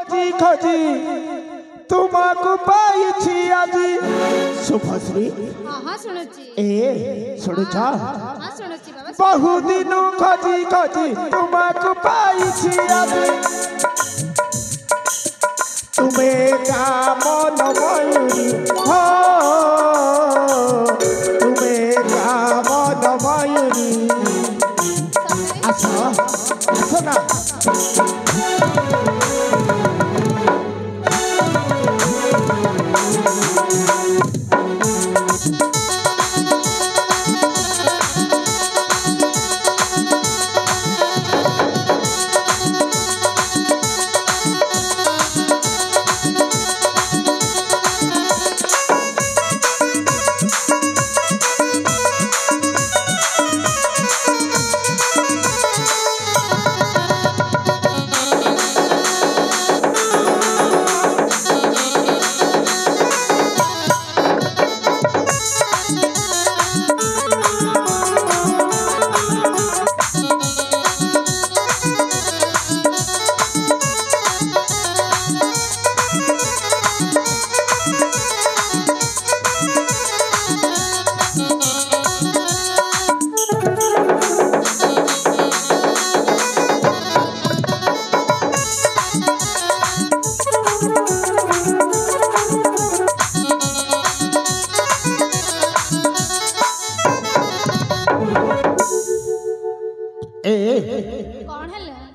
खोजी खोजी तुमको पाइछि आजी शुभश्री हां सुनुची ए सुनुचा हां सुनुची बाबा बहु दिन खोजी खोजी तुमको पाइछि आजी तुम्हें का मन मयूरी हो तुम्हें का मन मयूरी आसो आसो ना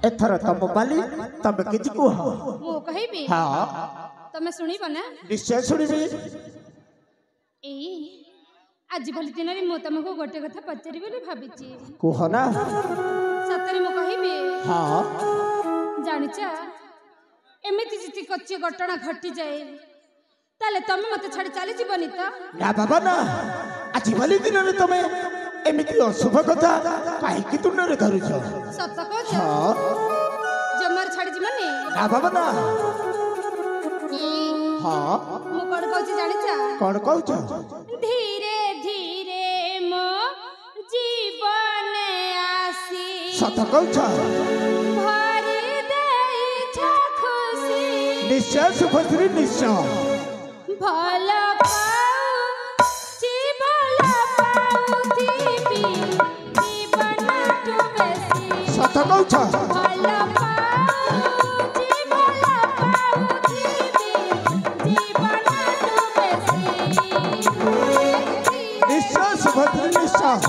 एथर तम बाली तमे किछ कुह मो कहिबी हां तमे सुनिबो ना निश्चय सुनिबी ए आज बोली दिन रे मो तमको गोटे कथा पचारि बोली भाबिची कुह ना सतरे मो कहिबी हां जानिचा एमिति जिति कच्ची घटना घटी जाए ताले तमे मते छाडी चली जीवनी त ना बाबा ना आज बोली दिन रे तमे एमिति अशुभ कथा काहे कि तुन रे धरुछ सत कह हां जमर छाडी जीवनी ना बाबा ना हां मो कोन कहूची जानिचा कोन कहूछ धीरे धीरे मो जीवन आसी सत कहूछ भरी देई छ खुशी निश्चय सुभद्री निश्चय भला सत कहूछ निश्चय सुभद्री निश्चय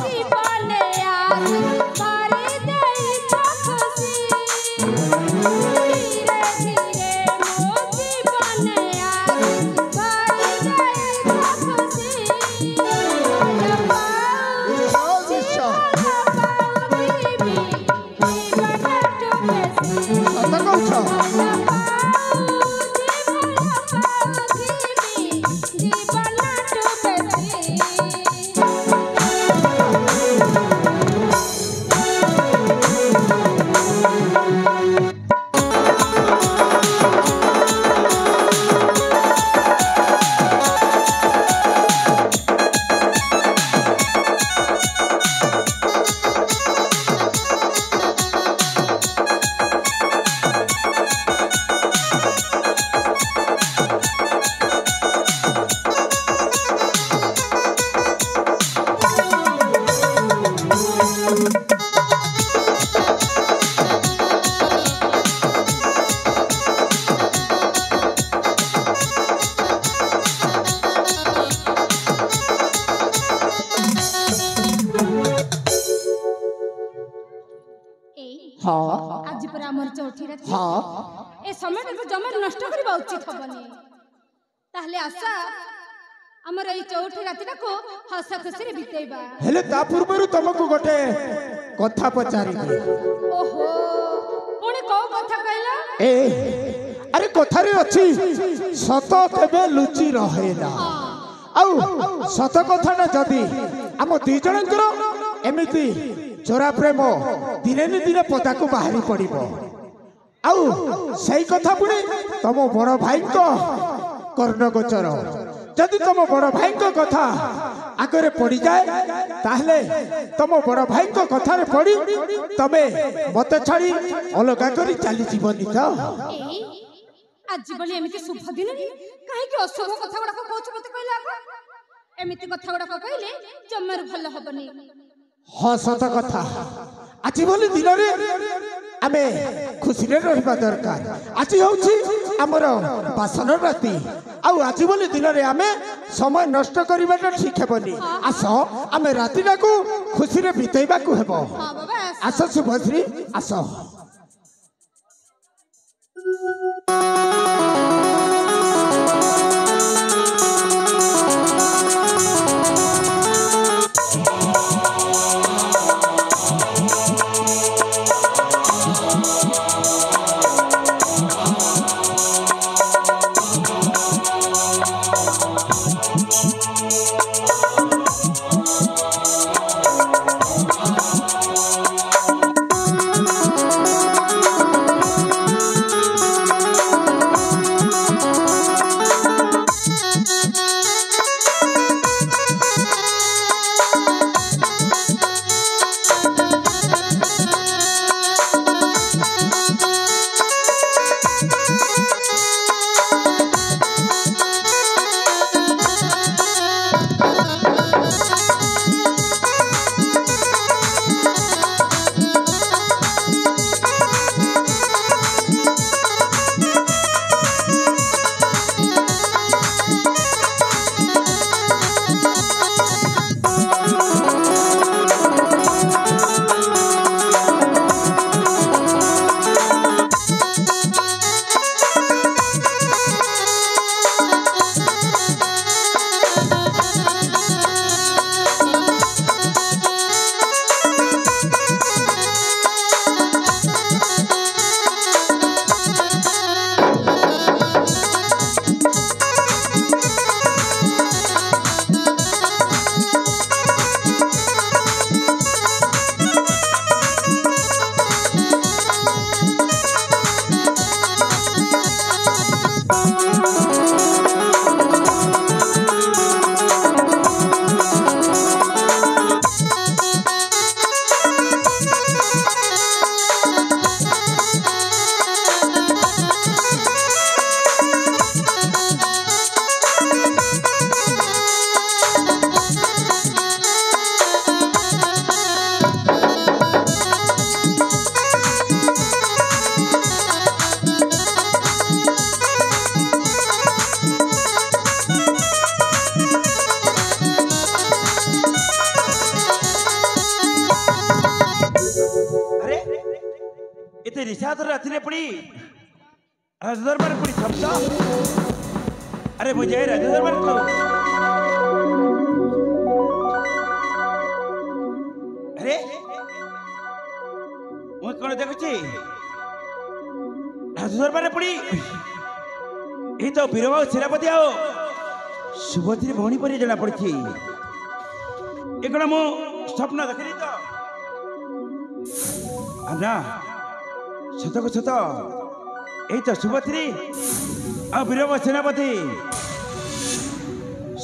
आज पर हमर चौथी रात ए समय को जमा नष्ट करबा उचित हबनी ताहले आशा हमर ए चौथी रातिटा को हस खुशी रे बितेबा हेले ता पूर्वरु तुमको गोटे कथा पचारि ओहो पुणी को कथा कहला ए अरे कथा रे अछि सत केबे लुचि रहेला आउ सत कथा ना जदी हम दी जनकर एमिति चोरा प्रेम दिने दिने पदा को बाहरी पड़िबो आउ सही कथा पुणी तुम बड़ भाई को कर्ण गोचर जदि तुम बड़ भाई को कथा आगे पड़ जाए ताहले तुम बड़ भाई को कथा रे पड़ी तमे मत छाड़ी अलगा करी चली जीवनी तो आज बोली एमिति शुभ दिन काहे कि अशुभ कथा गुडा कहछ मते कहला आको एमिति कथा गुडा कहले जम्मर भल हबनी। हाँ सत कथा आज बोली दिन आमे खुशी रे रहिबा दरकार। आज होउछि हमर बासन राति आउ आज बोली दिन आमे समय नष्ट करिबाटा ठीक हेबनी। आस आमे रातिटा को खुशी रे बितेइबा को हेबो। हां बाबा आस शुभश्री आस। रात्रि पड़ी राजदरबार पड़ी थमता। अरे मुझे राजदरबार को अरे मुझे कौन देखुची राजदरबार पड़ी ये तो बीरबाबू सेनापति आओ सुभद्री भौणी पर जना पड़ी ये कौन मु स्वप्न देखनी तो ना सत को सत यही तो सुभद्री आ बीरबाबू सेनापति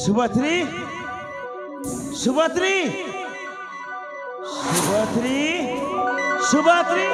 सुभद्री सुभद्री सुभद्री सुभद्री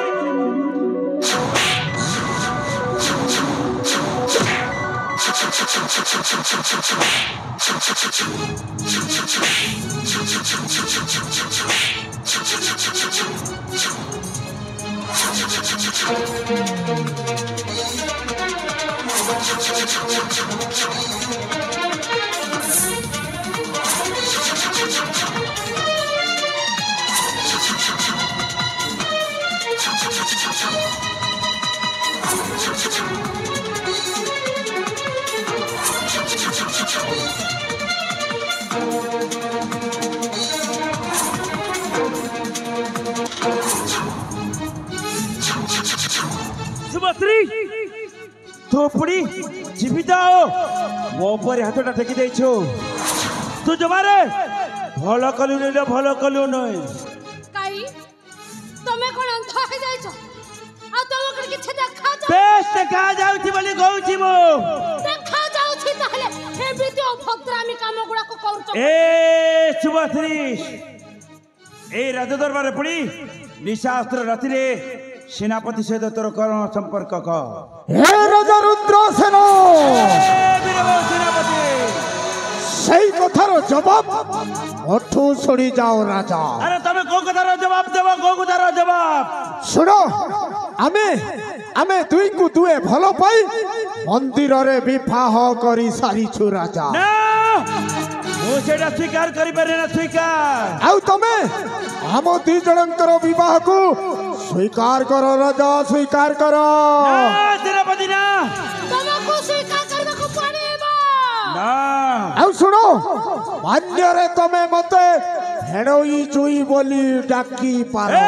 सुभद्री तो पड़ी जीवित मो पर हाथटा टेकी देछु तू जमारे भल कलु नै भल कलु नै काई तमे कोन अंध हे जाइछो आ तम कर किछ देखा जा बेस देखा जाउछि बोली कहउछि मो देखा जाउछि ताहले हे बितो भद्रामी काम गुडा को करूछ ए सुभद्री ए राजदरबार पड़ी निशास्त्र राति रे सेनापति सहित तोर करण संपर्क क हे राजा रुद्र জবাব ওঠু শুনি যাও রাজা। আরে তুমি কোন কথার জবাব দেব, কোন কথার জবাব? শুনো, আমি আমি দুইকু দুয়ে ভাল পাই মন্দিରରେ বিবাহ କରି সারিছু রাজা। না, ମୁଁ ସେଟା ସ୍ୱୀକାର କରିପାରେ ନା, ସ୍ୱୀକାର। ଆଉ ତମେ ଆମ ଦି ଜଣଙ୍କର ବିବାହକୁ ସ୍ୱୀକାର କର ରାଜା, ସ୍ୱୀକାର କର। ନା ସେନାପତି ନା, ତମକୁ ସ୍ୱୀକାର କରିବାକୁ ପଡ଼ିବ। ନା। ଆଉ ଶୁଣ, ମାନ୍ୟରେ ତମେ ମତେ ଭେଣୋଇ ଚୁଇ ବୋଲି ଡାକି ପାର। ଏ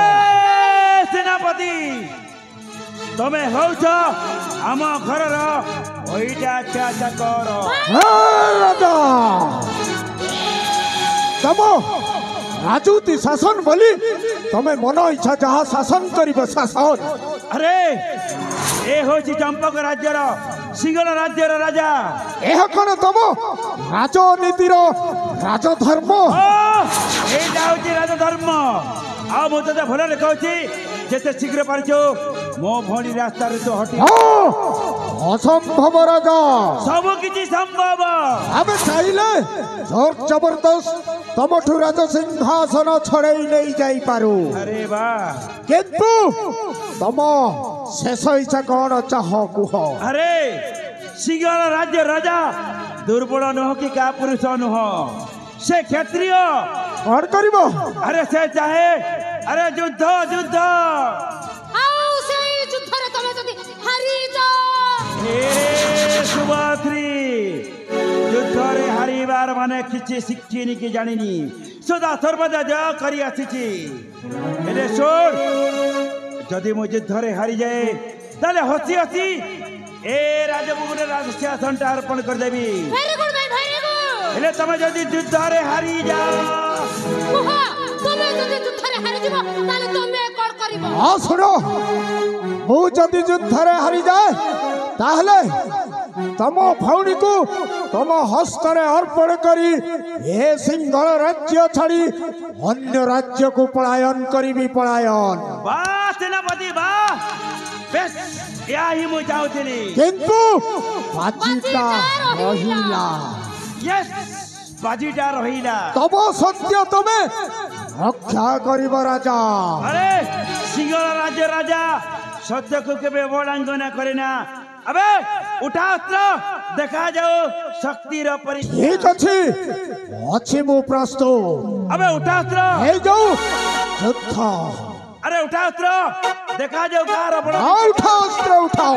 ସେନାପତି, ତମେ ହଉଛ ଆମ ଘରର ଓଇଟା ଚାକର। ହେ ରାଜା, ତମ ରାଜୁତି ଶାସନ ବୋଲି ତମେ ମନ ଇଚ୍ଛା ଯାହା ଶାସନ କରିବ ଶାସନ। ଆରେ ଏ ହଉଛି ଚମ୍ପକ ରାଜ୍ୟର, ସିଂହଳ ରାଜ୍ୟର ରାଜା। ଏହା କଣ ତମ ରାଜନୀତିର ରାଜଧର୍ମ? ଏଇଟା ହଉଛି ରାଜଧର୍ମ। ଆଉ ମୁଁ ତତେ ଭଲରେ କହୁଛି, ଯେତେ ଶୀଘ୍ର ପାରୁଛୁ ମୋ ଭଉଣୀ ରାସ୍ତାରେ ତୁ ହଟି। ଅସମ୍ଭବ ରାଜା, ସବୁ କିଛି ସମ୍ଭବ। ଆମେ ଚାହିଁଲେ ଜୋର ଜବରଦସ୍ତ ତମଠୁ ରାଜ ସିଂହାସନ ଛଡେଇ ନେଇ ଯାଇପାରୁ। ଆରେ ବା, କିନ୍ତୁ ତମ ଶେଷ ଇଚ୍ଛା କଣ ଚାହ କୁହ। ଆରେ ସିଂହଳ ରାଜ୍ୟ ରାଜା ଦୁର୍ବଳ ନୁହଁ କି କା ପୁରୁଷ ନୁହଁ, ସେ କ୍ଷତ୍ରିୟ। କଣ କରିବ? ଆରେ ସେ ଚାହେ ଆରେ ଯୁଦ୍ଧ, ଯୁଦ୍ଧ। ଆଉ ସେଇ ଯୁଦ୍ଧରେ ତମେ ଯଦି ହାରିଯାଅ, ଏ ସୁଭଦ୍ରୀ, ଯୁଦ୍ଧରେ ହାରିବାର ମାନେ କିଛି ଶିଖିନି କି ଜାଣିନି, ସଦା ସର୍ବଦା ଜୟ କରି ଆସିଛି। ହେଲେ ଶୁଣ, ଯଦି ମୁଁ ଯୁଦ୍ଧରେ ହାରିଯାଏ ତାହେଲେ ହସି ହସି ଏ ରାଜଭୋଗରେ ରାଜସିଂହାସନଟା ଅର୍ପଣ କରିଦେବି। ଭେରି ଗୁଡ୍ ଭାଇ, ଭେରି ଗୁଡ୍। ହେଲେ ତମେ ଯଦି ଯୁଦ୍ଧରେ ହାରିଯାଅ, କୁହ, ତମେ ଯଦି ଯୁଦ୍ଧରେ ହାରିଯିବ ତାହେଲେ ତମେ କଣ କରିବ? ହଁ ଶୁଣ, ମୁଁ ଯଦି ଯୁଦ୍ଧରେ ହାରିଯାଏ ତାହେଲେ ତମ ଭଉଣୀକୁ ତମ ହସ୍ତରେ ଅର୍ପଣ କରି ଏ ସିଂହଳ ରାଜ୍ୟ ଛାଡ଼ି ଅନ୍ୟ ରାଜ୍ୟକୁ ପଳାୟନ କରିବି, ପଳାୟନ। ବା ସେନାପତି ବା, ବେଶ ଏହା ହିଁ ମୁଁ ଚାହୁଁଥିଲି। କିନ୍ତୁ ବାଜିଟା ରହିଲା। ୟେସ୍, ବାଜିଟା ରହିଲା। ତମ ସତ୍ୟ ତମେ ରକ୍ଷା କରିବ ରାଜା। আরে সিংহল রাজ্য রাজা সত্যকে কেবে অবলম্বনা করে না। আবে উঠা অস্ত্র, দেখা যাও শক্তির পরীক্ষা। ঠিক ଅଛି, ଅଛି ମୁଁ ପ୍ରସ୍ତୁତ। আবে উঠা অস্ত্র, ହେଇଯାଉ ଯୁଦ୍ଧ। আরে উঠা অস্ত্র, দেখা যাও কার বড়। ଉଠାଅ ଅସ୍ତ୍ର, ଉଠାଅ।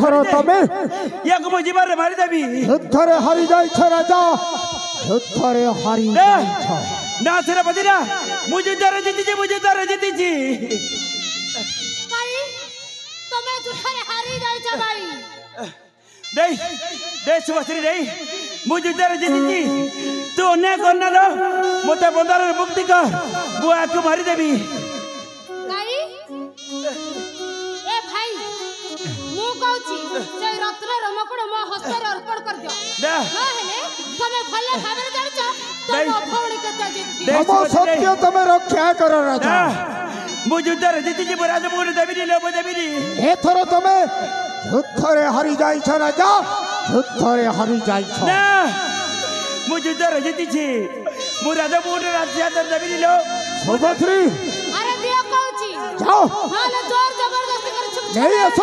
ଏଥର ତମେ ୟାକୁ ମୁଁ ଜୀବନରେ ମାରିଦେବି। ଯୁଦ୍ଧରେ ହାରି ଯାଇଛ ରାଜା, ଯୁଦ୍ଧରେ ହାରି ଯାଇଛ। ନା ସେନାପତି ନା, ମୁଁ ଯୁଦ୍ଧରେ ଜିତିଛି, ମୁଁ ଯୁଦ୍ଧରେ ଜିତିଛି। ଭାଇ ତମେ ଯୁଦ୍ଧରେ ହାରି ଯାଇଛ ଭାଇ। ଦେଇ ଦେ ସୁଭାଶ୍ରୀ ଦେଇ, ମୁଁ ଯୁଦ୍ଧରେ ଜିତିଛି। ତୁ ଅନ୍ୟାୟ କରନା ଲୋ, ମୋତେ ବନ୍ଧନରେ ମୁକ୍ତି କର, ମୁଁ ୟାକୁ ମାରିଦେବି। ଭାଇ ଏ ଭାଇ ମୁଁ କହୁଛି ସେ ରତ୍ନ ରମକୁଣ ମୋ ହସ୍ତରେ ଅର୍ପଣ କରିଦିଅ। ନା। ନହେଲେ ତମେ ଭଲ ଭାବରେ ଜାଣିଛ ତମ ଭଉଣୀ କେତେ ଜିତି। ତମ ସତ୍ୟ ତମେ ରକ୍ଷା କର ରାଜା। ମୁଁ ଯୁଦ୍ଧରେ ଜିତିଛି, ମୁଁ ରାଜମୁକୁଟ ଦେବିନି ଲୋ, ମୁଁ ଦେବିନି। ଏଥର ତମେ ଯୁଦ୍ଧରେ ହାରି ଯାଇଛ ରାଜା, ଯୁଦ୍ଧରେ ହାରି ଯାଇଛ। ନା, ମୁଁ ଯୁଦ୍ଧରେ ଜିତିଛି, ମୁଁ ରାଜମୁକୁଟ ରାଜହାତରେ ଦେବିନି ଲୋ। ସୁଭଦ୍ରୀ ଆରେ ଦିଅ କହୁଛି ଯାଅ, ନହେଲେ ଜୋର ଜବରଦସ୍ତି କରି ଛୁଟି ନେଇ ଆସ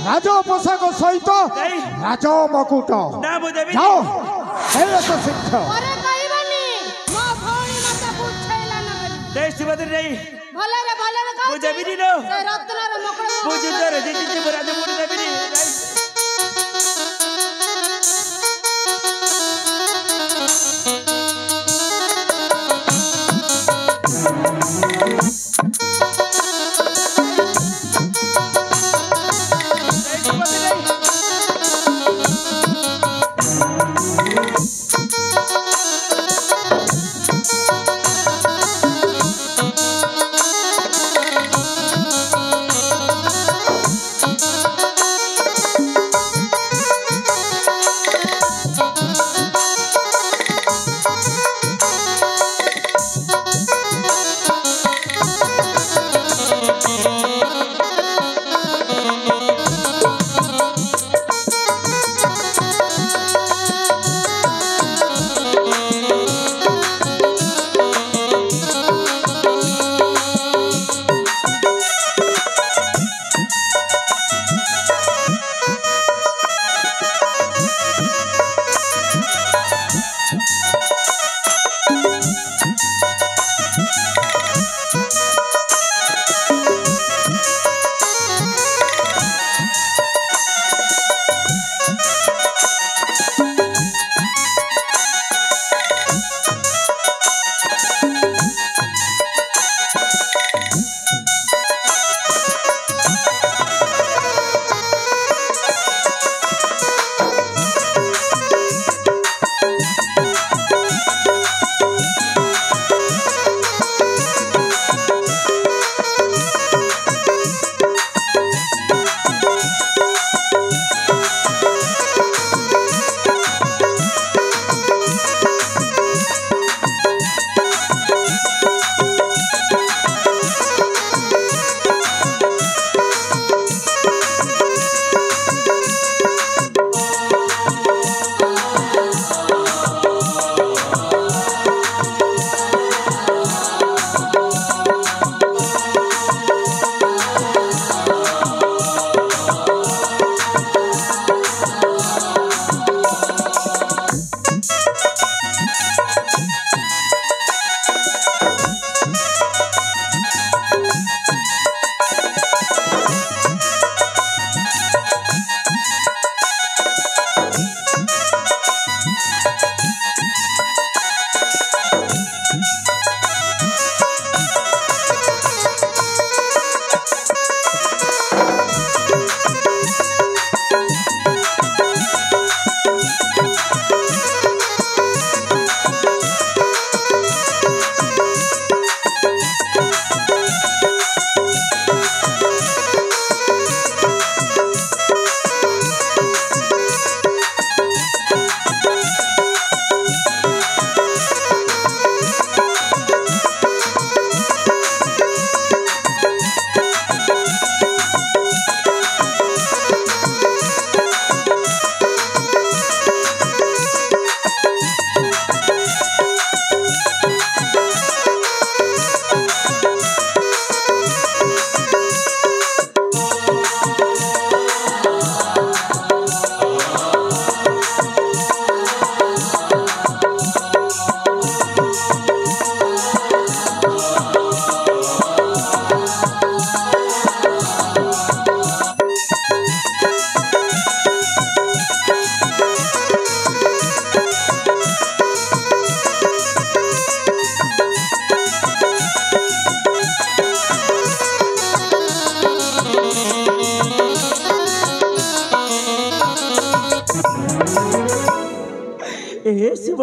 ରାଜ ପୋଷାକ ସହିତ ଦେଇ। ରାଜ ମକୁଟ। ନା, ମୁଁ ଦେବିନି। ଯାଅ, ନେଇ ଆସ ଶିକ୍ଷା। ପରେ କହିବନି ମୋ ଭଉଣୀ ମତେ ବୁଝେଇଲା ନା ବୋଲି। ଦେଇ ସୁଭାଶ୍ରୀ ଦେଇ, ଭଲରେ ଭଲରେ ମୁଁ କହୁଛି ଦେବିନି ଲୋ। ସେ ରତ୍ନର ମକୁଳ ମୁଁ ଯୁଦ୍ଧରେ ଜିତିଛି, ମୁଁ ରାଜମୁକୁଟ ଦେବିନି।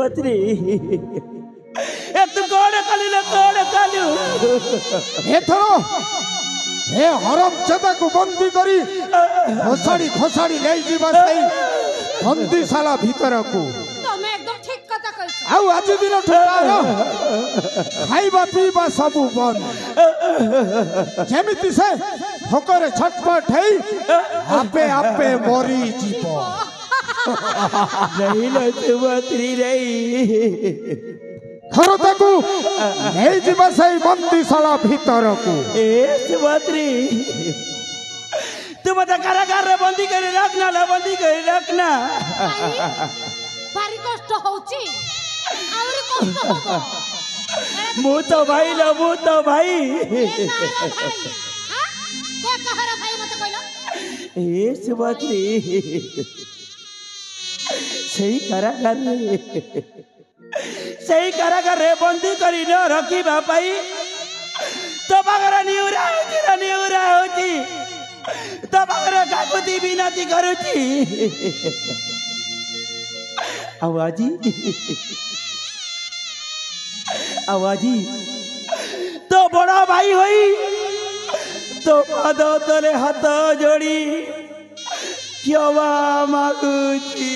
सुभद्री ए तू कौन कालू एथर ए हरम चदा को बंदी करी घोसाड़ी घोसाड़ी ले जीवा सही बंदीशाला भीतर को तमे एकदम ठीक कथा कहछ आउ आज दिन ठुकारो खाइबा पीबा सब बंद जेमिति से भोकरे छटपट हेई आपे आपे मरी जीव नहीं लो सुभद्री नहीं खरता को ले जीवा सही बंदीशाला भीतर को ए सुभद्री तू मत कारागार रे बंदी कर रखना भारी कष्ट होची आउरी कष्ट होबो मु तो भाई के कहरा भाई मत कहलो ए सुभद्री सही कारागार रे बंदी करी न रखिबा पाई तो पागरा निउरा होची तो पागरा काकुती बिनती करूची आवाजी तो बड़ा भाई होई तो पाद तले हाथ जोड़ी क्षमा मागुची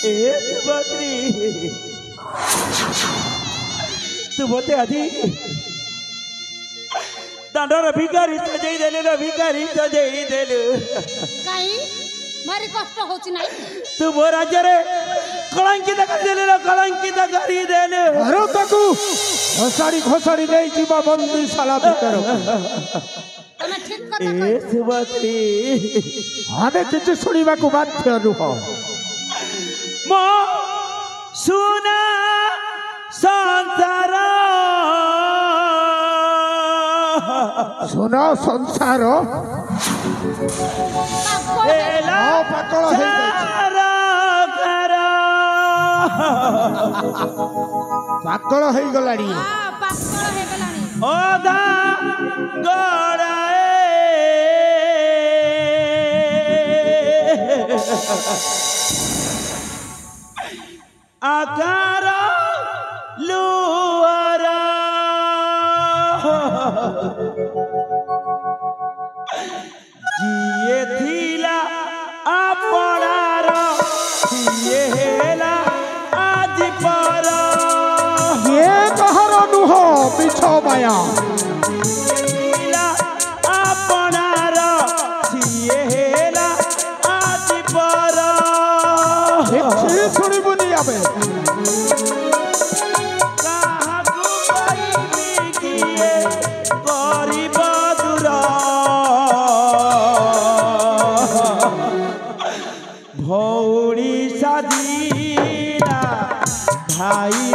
ए सुभद्री तू बोते आजी दांडर भिखारी सजई देलु काई मारी कष्ट होची नाही तू मो राज्य रे कलंकित करी देलु अरे ताकू घोसाड़ी ले जीवा बंदीशाला भीतर तमे ठीक कथा ए सुभद्री हमें किछ सुनिबा को बाध्य रुह मो सुना संसार सुना संसार एला पाकल हो पाकल हो गलाड़ी पाकळ हे गलाणी ओदा गड़ाए आकार लुआरा जिए थिला आपणार जिए हेला आज पर ये कहर नुह मिछ माया थिला आपणार जिए हेला आज पर किछि सुनिबुनी आबे काहाकू पाइबी किए गरीब दूरा भौड़ी साधीला भाई